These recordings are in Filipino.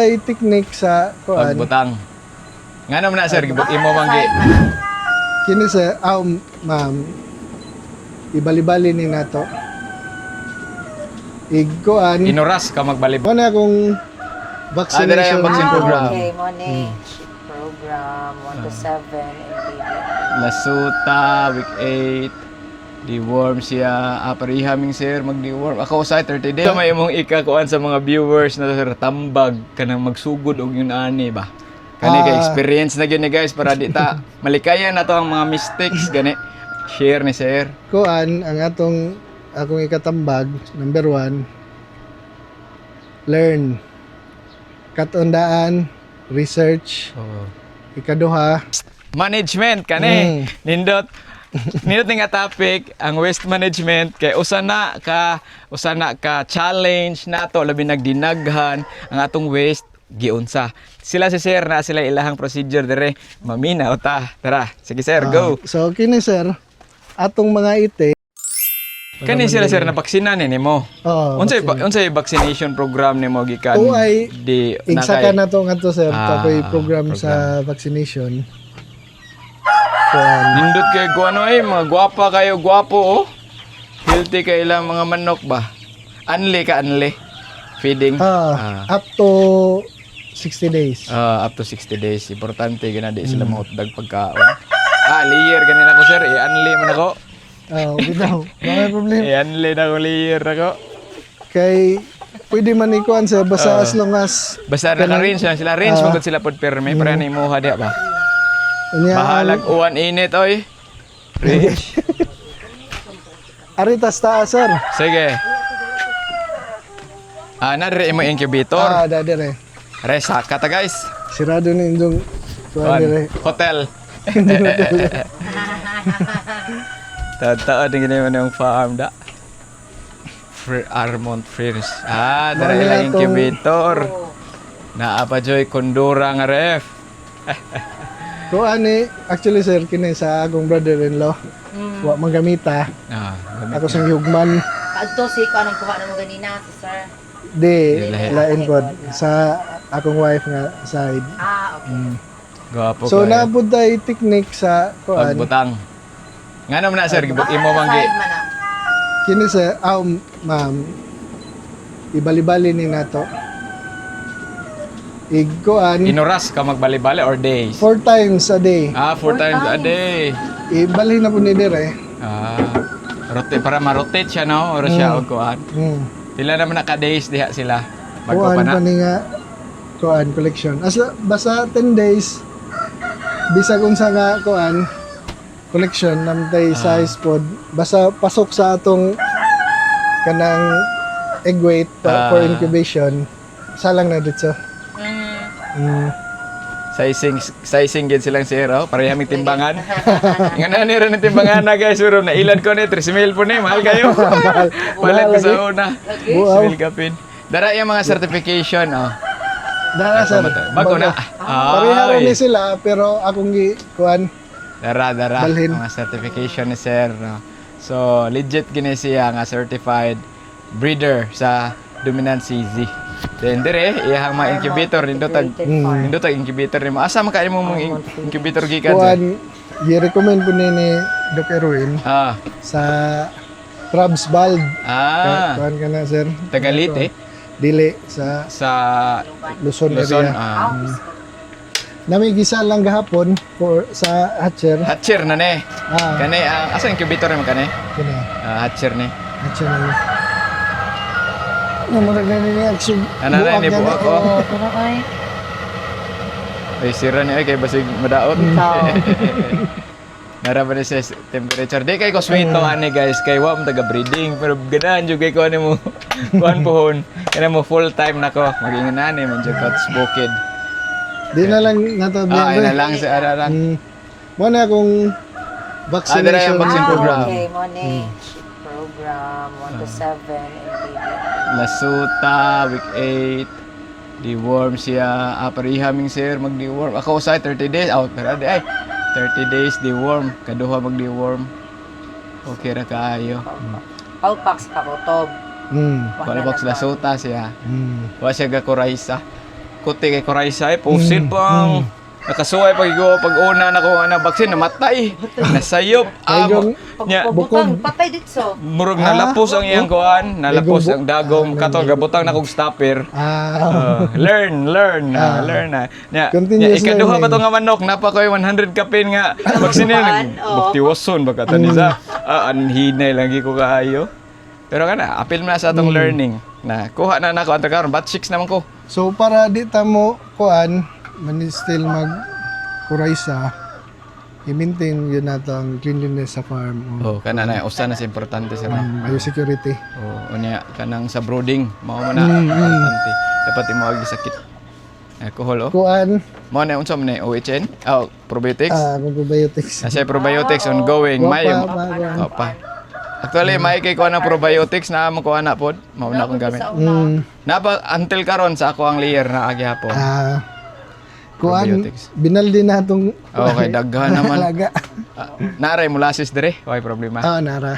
napunday technique sa kuan. Pagbutang. Nga naman na sir, imo manggi. Kini sa ma'am. Ibali-bali ni nato. Iguan. Inuras ka magbalib. Ano akong vaccination vaccine program. Okay, money. Program 1 to 7 and Lasuta, week 8. Deworm siya. Parihaming sir, mag-deworm. Ako sa 30 days. May imong ikakuan sa mga viewers na sir, tambag ka nang magsugod og yun ani ba? Kani ka experience na gyud ni guys para di ta malikayan na to ang mga mistakes gani. Share ni sir. Kuan ang akong ikatambag number 1 learn katundaan research ikaduha Management kani. Nindot nga topic ang waste management kay usa na ka challenge nato labi nagdinaghan ang atong waste giunsa. Sila si sir na sila ilahang procedure dire. Maminaw ta. Tara, sige sir, go. So kini sir atong mga ite Kani sila sir na baksinan nimo. Unsay vaccination program nimo gikan ay di igsaka na to ngadto sir takoy program sa vaccination. Kuan Nindot kay kuano ay mga gwapa kayo gwapo oh. Healthy kay ilang mga manok ba? Anli feeding. Up to 60 days. Up to 60 days. Importante gina di sila mahutdag pagkaon. Layer ganin ako sir, i-anli man ako. Bitaw. Wala problema. I-anli na ko layer ako. Kay pwede man ikuan sir basta as long as Basta naka-range lang sila. Range magod sila pod perme para na imuha diha ba? Bahalag uwan init oy. Range. Aritas ta sir. Sige. Nadire mo incubator. Dadire. Resaka ta guys. Sirado na indong kuan dire. Hotel. Totoo din gina yung farm da. Armont Friends. Dara ilang incubator. Naapa joy kondura nga ref. Kuan actually sir kini sa akong brother-in-law. Wa magamita. Ako sang hugman. Adto si ko anong kuha na mo ganina si sir. Di lain pod sa akong wife nga side. Okay. Gwapo So kayo. napunday technique sa kuan. Pagbutang. Nga naman na sir, imo manggi. Kini sa ma'am. Ibali-bali ni nato. Iguan Inuras ka magbali-bali or days? 4 times a day. 4 times a day. Ibali na po ni dire. Rotate para ma-rotate siya no or siya og kuan. Pila naman naka-days diha sila. Bago Kuan pa pa na. ni nga kuan collection. Basta 10 days bisa kung sa nga kuan collection namtay size pod basta pasok sa atong kanang egg weight for incubation salang na dito. Sizing gid silang zero para yaming timbangan. Nga na ni ron ang timbangan na guys, pero na ilan ko ni 3,000 po ni, mahal kayo. Palit ko sa una. 3,000 kapin. Dara yung mga certification Dara sir. Bago na. Pareha ni sila pero akong kuan Dara Balhin. mga certification ni sir no. So legit gini siya nga certified breeder sa Dominant CZ. Then dire iyang mga incubator nindot ang incubator nimo. Asa man kay imong incubator gikan? kuan i-recommend po ni Doc Erwin sa Crabs Bald. Kuan ka na sir. Tagalite Dili sa Luzon area. Nami gisa lang gahapon sa hatcher. Hatcher na ne. Kani asa incubator naman kani? Kini. Hatcher ni. Hatcher na. Namurag na ni action. Ana na ni buwa ko. Pero ay. Ay sira ni kay basig madaot. Nara ba ni sa temperature? Di kay ko sweeto ani guys kay wa mo taga breeding pero ganahan jud kay ko ani mo. Kuan pohon. Kana mo full time nako. Maging ani man jud cuts bukid. Di na lang natabihan. Ay na lang sa ara lang. Mo na akong vaccination vaccine program. Okay, money. Program 1 to 7 and Lasuta, week 8. Deworm siya. Parihaming sir, mag-deworm. Ako sa 30 days. Pero ay, 30 days deworm. Kaduha mag-deworm. Okay ra kaayo. Palpax karotob. Palpax lasuta siya. Wa siya gakuraysa. kuti kay Coraisay, pusin pang nakasuway pag una na ko ana baksin namatay. Nasayop Ayong nya Bukang patay dito. murag nalapos ang iyang kuan, nalapos ang dagong katon gabutang na kog stopper. Learn na. Nya Continuous ikaduha pa learning. to nga manok napa koy 100 kapin nga vaccine buktiwason baga tani sa anhinay lang gi ko kaayo. Pero kana apil na sa atong learning na kuha na nako antar karon bat 6 naman ko. So para di ta mo kuan man still mag kuraysa i-maintain yun nato ang cleanliness sa farm. Oh, kana na usa na sa importante sir. Biosecurity. Oh, unya kanang sa brooding mao man na importante. Dapat imawag sakit. Alcohol oh. Kuan Mo na unsa man ni OHN? Oh, probiotics. probiotics. Kasi probiotics ongoing may pa. Actually may kay ko na probiotics na mo ko ana pod. Mao na akong gamit. Napa until karon sa ako ang layer na agyapon. Kuan Probiotics. binaldi natong Okay, daghan naman. alaga. Naray molasses dire, way problema. Nara.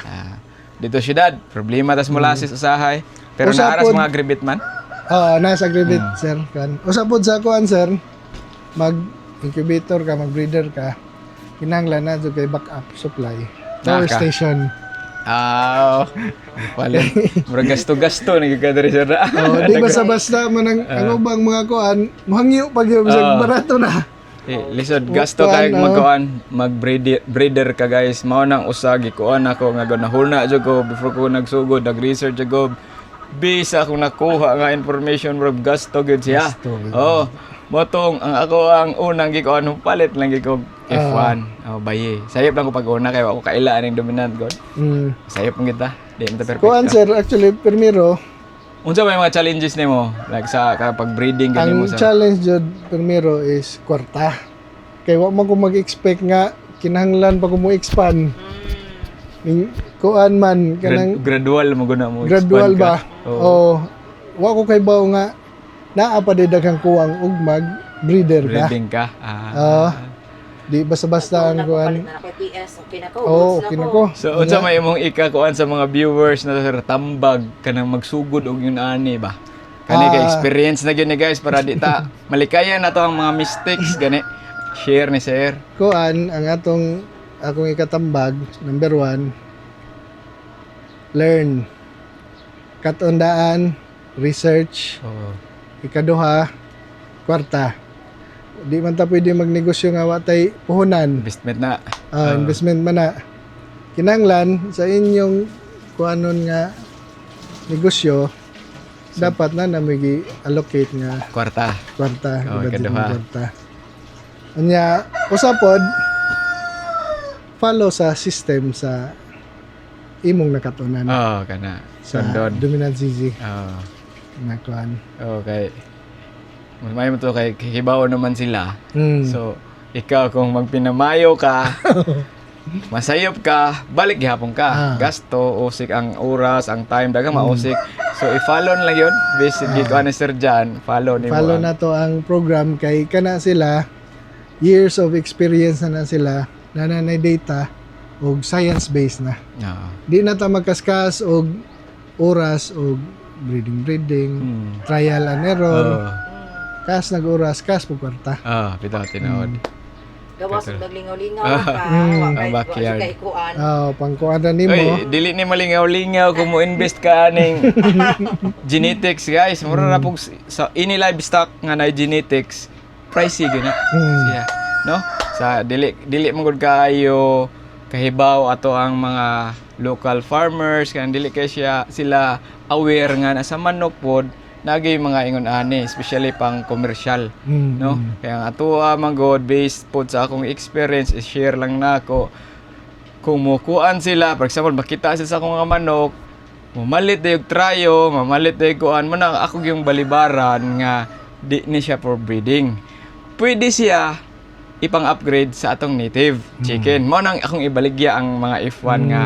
Dito syudad, problema tas molasses usahay. Pero Usa naaras pod- mga agribit man. Nasa agribit sir kan. Usapod sa kuan sir mag incubator ka, mag breeder ka. Kinahanglan na jud kay backup supply. Power Naka. station. Pala. Murag gasto-gasto nagkadiri sir. Di basta-basta man ang ubang mga kuan, mahangyo pag yung barato na. Lisod gasto kay mag-breeder ka guys. Mao nang usagi kuan ako nga nahuna jud ko before ko nagsugod, nag-research jud ko. Bisa akong nakuha nga information murag gasto gyud siya. Motong ang ako ang unang gikuan palit lang giko F1. Baye. Sayop lang ko pag una kay ako kaila ning dominant god. Sayop mo kita. Di mo ta perfect. Kuan sir, actually, primero, Unsa may mga challenges nimo like sa kapag breeding ang ganimo sa challenge jud primero is kwarta. Kay wa man ko mag-expect nga kinahanglan pa ko mo expand. Ning kuan man kanang gradual mo guna mo gradual expand ka. ba? Wa ko kay bawo nga naa pa day daghang kuwang ug mag breeder ka. Breeding ka. Di basta-basta ang kuan. PS, okay na ko. Okay na ko. So unsa may imong ikakuan sa mga viewers na sir tambag kanang magsugod og yun ani ba? Kani kay experience na gyud ni guys para di ta malikayan nato ang mga mistakes gani. Share ni sir. Kuan ang akong ikatambag number 1 learn, katundaan, research, ikaduha kwarta. Di man ta pwede magnegosyo nga watay puhunan. Investment na. Investment man na. Kinanglan sa inyong kuanon nga negosyo dapat na namigi allocate nga Kwarta. kwarta. budget ikaduha. ng kwarta. Anya usapod follow sa system sa imong nakatunan Kana. sa Sundon. dominant CZ Oh. na kuan. Okay. May mo to kay hibaw naman sila. So, ikaw kung magpinamayo ka, masayop ka, balik gihapon ka. Gasto, usik ang oras, ang time, daga mausik. So, i-follow na lang yun. Basic gito ni Sir Jan, follow ni Follow na to ang program kay kana sila years of experience na sila nanay data og science based na. Di na ta magkaskas og oras og breeding, trial and error. Kas nag-oras, kas po kwarta. Bitaw tinawad. Gawas og naglingaw-lingaw Ang backyard. Kay kuan. Pangkuan na nimo. Uy, dili ni malingaw-lingaw kung mo invest ka aning genetics guys. Mura na pong sa ini livestock nga na genetics pricey gina. Siya, no? Sa dili mo gud kaayo kahibaw ato ang mga local farmers kan dili kay sila aware nga na sa manok pod nagay mga ingon ani especially pang commercial no kaya ang ato man god based pod sa akong experience is share lang nako kung mukuan sila for example makita sila sa akong mga manok mamalit dayog trayo mamalit dayog kuan man ako yung balibaran nga di ni siya for breeding pwede siya ipang-upgrade sa atong native chicken mo nang akong ibaligya ang mga F1 nga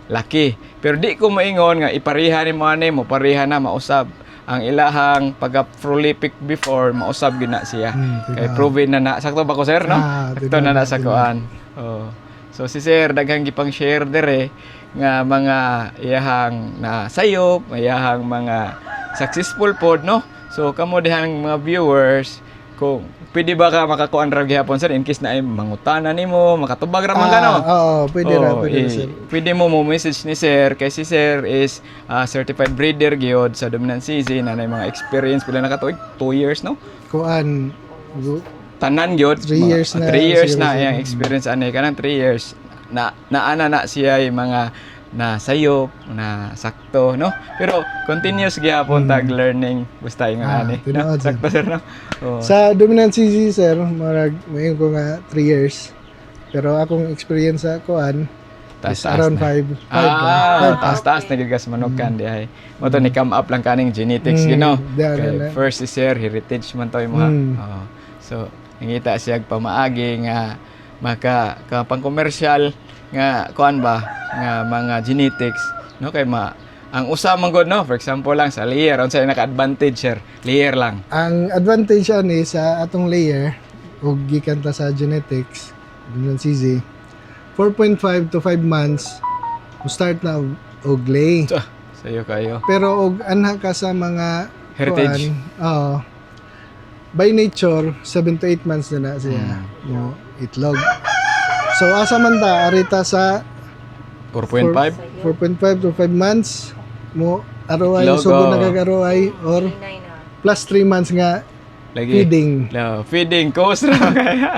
laki pero di ko maingon nga ipariha ni mo ani mo pariha na mausab ang ilahang pagka-prolific before mausab gyud na siya kay proven na sakto ba ko sir no sakto na sa kuan so si sir daghang gipang share dire nga mga iyahang na sayop iyahang mga successful pod no So kamo dihang mga viewers, kung pwede ba ka makakuan ra gihapon sir in case na ay mangutana nimo, makatubag ra man ka no? Oo, pwede ra, pwede ra, sir. Pwede mo message ni sir kay si sir is certified breeder gyud sa dominant CZ na may mga experience pila na katuig 2 years no? Kuan, Tanan gyud 3 years na 3 years siguro na sir. yang experience ani kanang 3 years na naana na siya yung mga na sayop na sakto no pero continuous gyapon tag learning basta yung ani no? tinuod, sir. Sakto sir no oh. Sa dominant CZ, sir, marag mayon ko nga 3 years. Pero akong experience sa kuan is around 5. Taas na gigas manok kan di ay mo to ni come up lang kaning genetics you know kay first is sir heritage man to yung mga so nangita siya pamaagi nga maka pang commercial nga kuan ba nga mga genetics no kay ang usa man gud no for example lang sa layer unsa naka-advantage sir layer lang Ang advantage ani sa atong layer ug gikan ta sa genetics dominant CZ 4.5 to 5 months start na og lay. sayo kayo Pero og anha ka sa mga Heritage. Oo. By nature 7 to 8 months na siya mo itlog. So asa man ta arita sa 4.5 4.5 to 5 months mo aroay Itlog, sugo oo. nagagaroay or 39 na. plus 3 months nga lagi feeding. no, feeding cost ra kaya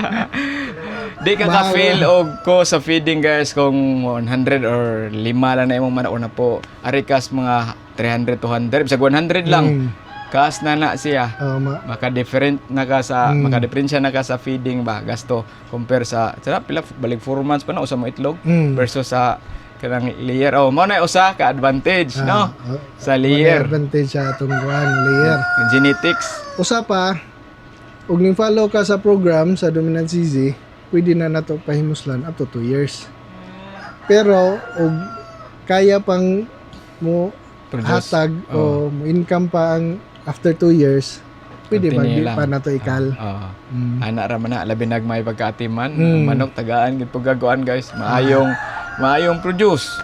di ka ka-feel og ko sa feeding guys kung 100 or 5 lang na imong manok na po ari kas mga 300 200 bisag 100 lang kas na siya maka different na ka sa maka diferensya na ka sa feeding ba gasto compare sa pila balik 4 months pa na usa mo itlog versus sa kanang layer mo na usa ka advantage no sa layer Advantage sa atong kuan layer. genetics Usa pa ug ning follow ka sa program sa dominant CZ, pwede na nato pahimuslan up to 2 years. Pero ug kaya pang mo Produce. hatag o mo income pa ang after 2 years, pwede Continue ba lang. pa nato ikal. Ana ra man na labi nagmay pagkaatiman manok tagaan gid pagagoan guys maayong produce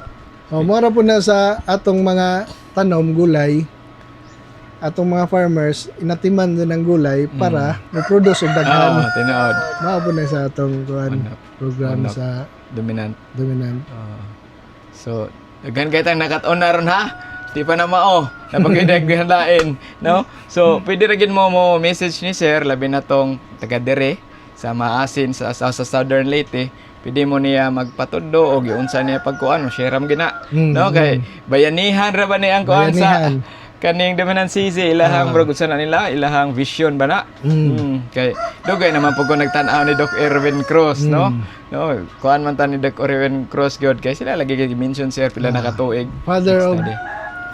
Mora po na sa atong mga tanom gulay, atong mga farmers inatiman din ng gulay para mo-produce og daghan. tinuod Mao po na sa atong kuan Manok. program Manok. sa dominant dominant. so daghan kay tang nakat-on na ron ha di pa na mao napagidaghan lain no so pwede ra gid mo message ni sir labi na tong taga dire sa Maasin sa Southern Leyte pwede mo niya magpatudo o giunsa niya pagkuan mo share am gina no kay bayanihan ra ba ni ang kuan sa Bayanihan. kaning dominant CZ ilahang bro unsa na nila ilahang vision ba na kay dugay naman pug ko nagtan-aw ni Doc Erwin Cruz no kuan man ta ni Doc Erwin Cruz gyud kay sila lagi gi-mention sir pila na ka tuig Father of study.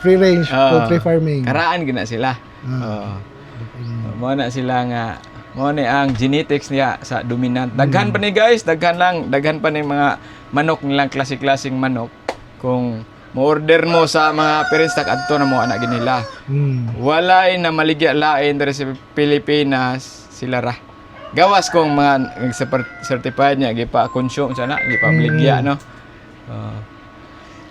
free range poultry farming. Karaan gina sila. Mo na sila nga mo ni ang genetics niya sa dominant. Daghan pa ni guys, daghan pa ni mga manok nilang klase-klaseng manok. Kung mo-order mo sa mga parents tak adto na mo anak ginila. Walay na maligya lain diri sa Pilipinas sila ra. Gawas kung mga certified niya gipa-consume sana, gipa-obligya no.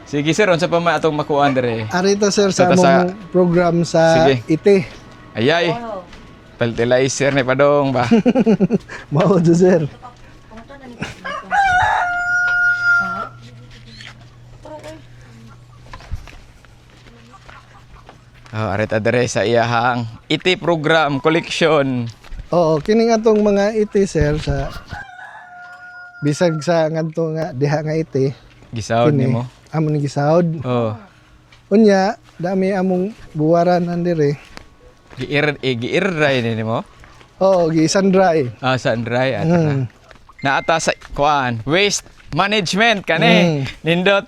Sige sir, unsa pa man atong makuan dire? Arita sir sa Sa- among program sa Sige. ite. Ayay. Fertilizer ni padong ba? Mao do sir. Arita dire sa iyahang iti program collection. Oo, kining atong mga ite sir sa bisag sa ngadto nga diha nga ite. Gisaod kini, nimo. Amon ni gisaod. Oh. Unya, dami among buwaran dire. Giir-dry nimo. Oo, gisandra eh. Saan dry ata. Naata sa kuan, waste management kani. Nindot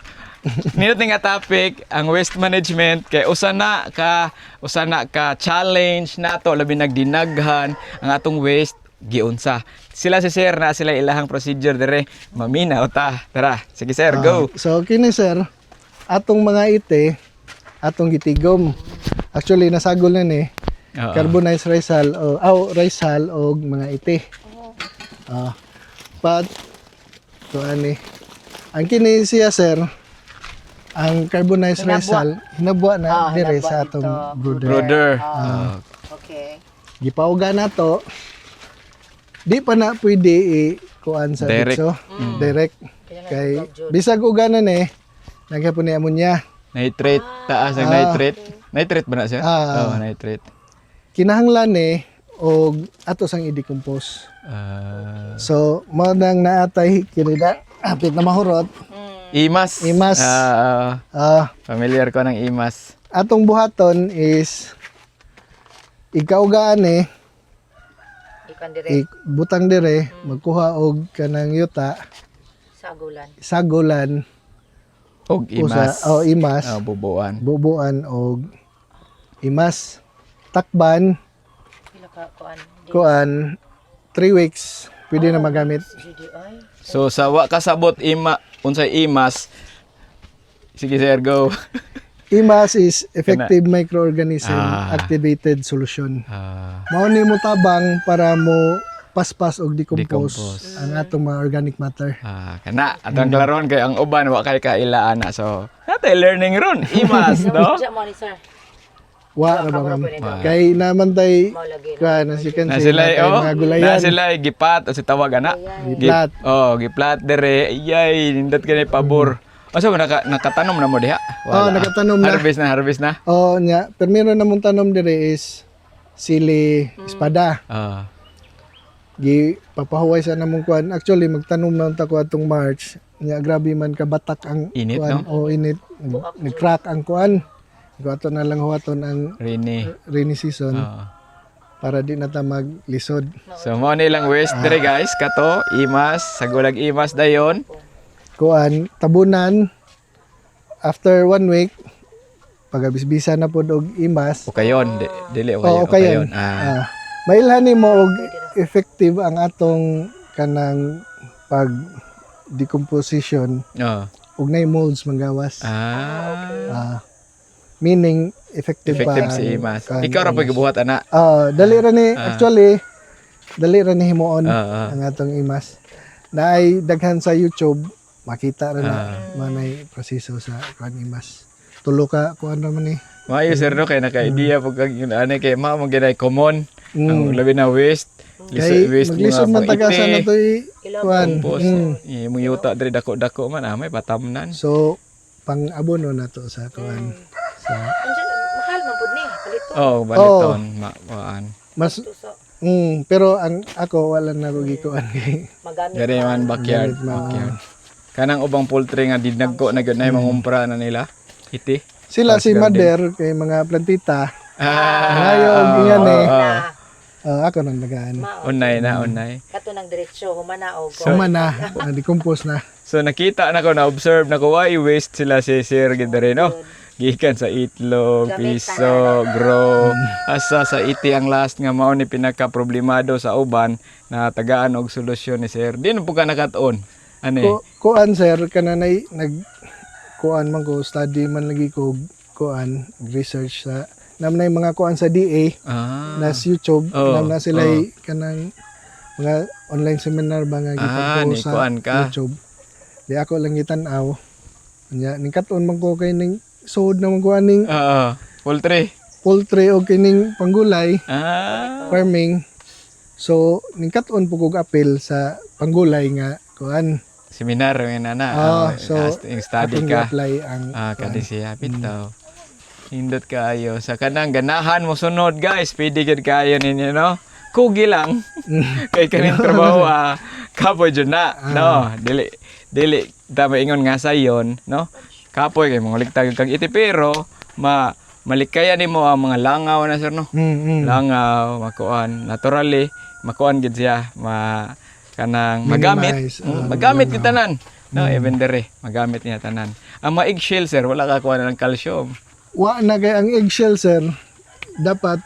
nga topic ang waste management kay usa na ka challenge nato labi nagdinaghan ang atong waste giunsa. Sila si sir na sila ilahang procedure dire. Maminaw ta. Tara, sige sir, go. So kini sir, atong mga ite, atong gitigom. Actually nasagol na ni. Carbonized rice hull rice hull og mga ite. But to ani. Ang kini siya sir, ang carbonized rice hull hinabuan na dire sa atong brooder. Brother. Okay. Gipauga na to. Di pa na pwede kuan sa Direct. ditso. Direct. Kay bisag uganan naghapon ni ammonia. Nitrate, taas ang nitrate. Nitrate ba na siya? Oo, nitrate. Kinahanglan og ato sang i-decompose. So mo nang naatay kinida apit na mahurot. Imas. Imas. Familiar ko ng imas. Atong buhaton is ikaugaan Ikan dire butang dire magkuha og kanang yuta sagulan. sagulan Og imas. imas Bubuan. bubuan og imas takban Pila ka kuan 3 weeks pwede na magamit. GDI. So sa wa kasabot unsay imas. Sige sir, go. Imas is effective microorganism activated solution. Mao ni mo tabang para mo paspas og decompose Decompose. ang atong mga organic matter. Kana atong klaron kay ang uban wa kay kailaan na. So natay learning ron. Imas, no? Diya mo ni sir. Wa ra ba kay naman tay Maulagi. kuan as you can Na see sila natay mga gulayan. na sila gipat o si tawag ana. Giplat. Giplat dire. Yay, nindot kani pabor. Asa mo nakatanom na mo diha? Nakatanom na. Harvest na. Nya, pero na mong tanom dire is sili espada. Gi papahuway sa namong kuan. Actually magtanom na ta ko atong March. Nya grabe man ka batak ang Init, kuan. Init. Nag-crack ang kuan. Ko ato na lang huwaton ang rainy season para di na ta maglisod. So mo ni lang waste dire guys, kato imas, sagulag imas dayon. Kuan tabunan after 1 week pagabisbisa na pud og imas. O kayon, dili o Oo, kayon. Mailhan nimo og effective ang atong kanang pag decomposition ug nay molds manggawas. Meaning effective Effective pa si imas. kan Ikaw ra imas. pag gibuhat ana. Dali ra ni actually dali ra ni himuon ang atong imas. Naay daghan sa YouTube makita ra na manay proseso sa kan imas. Tulo ka kuan ra man ni. Maayo sir no kay naka-idea pag ano kay mao mo ginay common ang labi na waste. Kay maglisod man tagasa na to kuan. Imong yuta diri dako-dako man may patamnan. So pang-abono na to sa kuan. Sa Mahal man pud ni palito. Baliton maan. mas pero ang ako wala na rugi kuan kay Magamit. Gari man backyard. Kanang ubang poultry nga dinagko na gyud na mangumpra na nila. Iti. sila si Mother kay mga plantita. Ngayon ingan ako nang nagaan. Unay. Kato ng diretsyo humanaog. Suma na, decompose na. So nakita na ko na observe na ko why waste sila si Sir gidere no. Gikan sa itlog, piso, grow. Asa sa iti ang last nga mao ni pinaka problemado sa uban na tagaan og solusyon ni Sir. Di na po ka nakatuon. Ano Kuan sir kananay kuan man ko study man lagi ko kuan research sa namnay mga kuan sa DA na sa YouTube namna sila kanang mga online seminar ba nga gipagpo sa YouTube. Di ako lang gitan-aw. Nya ningkaton man ko kay ning sod naman ko aning poultry o kining panggulay farming. So ningkaton po kog apel sa panggulay nga kuan seminar nga na so study ka apply ang kadi siya bitaw. Hindot kayo sa kanang ganahan mo sunod guys, pwede gid kayo ninyo no. Kugi lang. Kay kaning trabaho kapoy jud na no. Dili tama ingon nga sayon no. Kapoy kay manguligtag kag iti pero malikaya nimo ang mga langaw na sir no. Langaw makuan naturally makuan gid siya kanang magamit kita tanan no even dere magamit niya tanan ang eggshell sir wala ka kuha ng calcium wa na kay ang eggshell sir dapat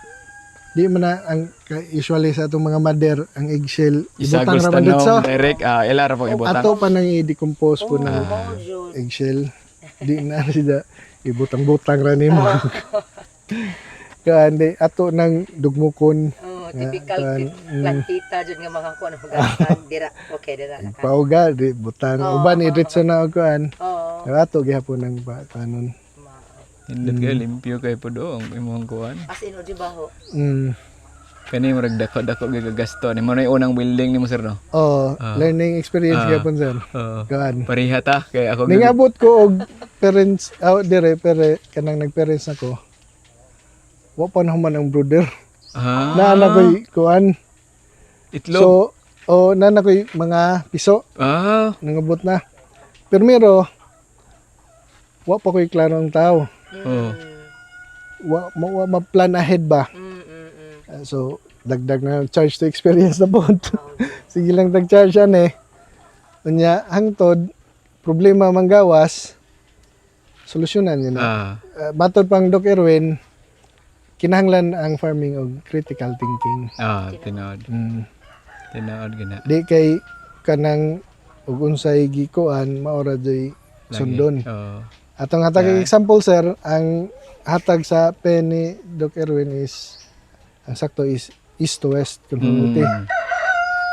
di man na ang usually sa atong mga mother ang eggshell ibutang ra man dito direct ila ra pag ibutang ato pa nang i-decompose po ng eggshell di na sida ibutang-butang ra nimo kandi ato nang dugmukon typical plantita jud nga mga kuan pagatan dira dira pauga di butang uban idritso na og kuan ato gihapon ang kanon Hindot kayo, limpyo kayo po doon. Imong kuan. As in, o di ba ho? Kani mo dako-dako gagasto. Ni mo na yung unang building ni mo sir no. Learning experience gyapon sir. Kuan. Pareha ta kay ako Ningabot ko og parents out dire pero kanang nagparents ako. Wa pa naman ang brother. Naana ko'y kuan. Itlog. So, naana ko'y mga piso. Nangabot na. Primero, wa pa ko'y klarong tao. Wa ma-plan ahead ba? So, dagdag na charge to experience na po. Sige lang tag-charge yan eh. Unya, hangtod, problema manggawas, solusyonan yun. Matod pang Doc Erwin, kinahanglan ang farming og critical thinking. Tinood. Tinood gina. Di kay kanang og unsay gikuan maora joy sundon. Atong hatag example sir, ang hatag sa pen ni Doc Erwin is ang sakto is east to west conformity.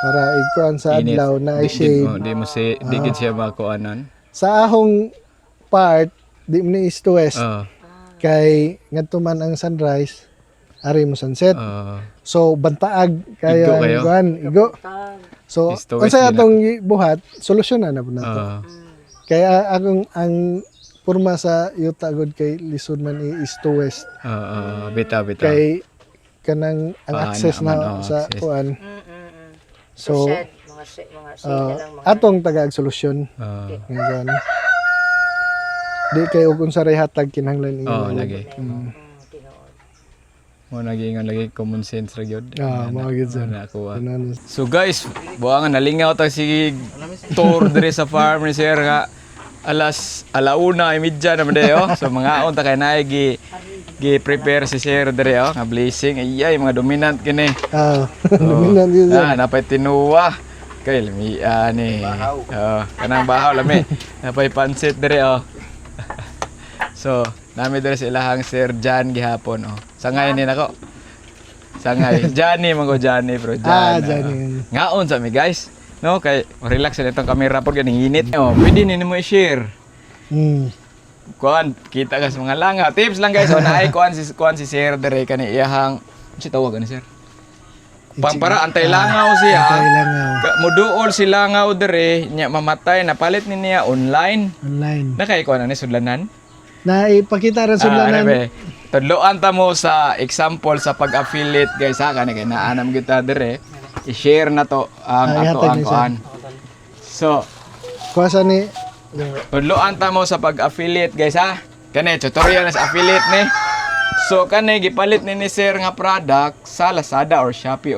Para ikuan sa adlaw na ay shade. Di mo si di gid siya makuanan. Sa ahong part, di mo ni east to west. Kay ngadto man ang sunrise, ari mo sunset. So bantaag kayo ang kuan, igo. So unsay atong buhat, solusyonan na po nato. Kaya akong ang porma sa yuta god kay lisod man east to west. Bita. Kay kanang ang access na sa kuan. So mga shade lang mga. atong tagag solusyon. Ngayon. Di kay og unsa ray hatag kinahanglan ingon. Lagi. Mo nagingon lagi common sense ra gyud. Mao gyud sir. So guys, buangan nalingaw ta si tour dire sa farm ni sir nga alauna ay midya naman dayo. So mga on ta kay naay gi-prepare si sir dire nga blessing. Ay mga dominant kini. Dominant yun sir. Napay tinuwa. Kay lami ani. Kanang bahaw lami. Napay pansit dire So, nami dire sa ilahang Sir Jan gihapon Sangay ni nako. Sangay. Johnny mango Johnny bro. Johnny. Ngaon sa mi guys. No, kay relax na itong camera po ganing init. Pwede ni mo i-share. Kuan, kita ka sa mga langaw. Tips lang guys. Naay kuan si Sir dire kani iyahang si tawag ani Sir. Para antay langaw siya. Antay langaw. Muduol si langaw dire nya mamatay napalit ni niya online. Na kay kuan ani sudlanan. Na ipakita rin sudlanan. Tudloan ta mo sa example sa pag-affiliate guys ha kani kay naanam kita dire. I-share na to ang ato ang kuan. So, kuasa ni tudloan ta mo sa pag-affiliate guys ha. Kani tutorial na sa affiliate ni. So kani gipalit ni Sir nga product sa Lazada or Shopee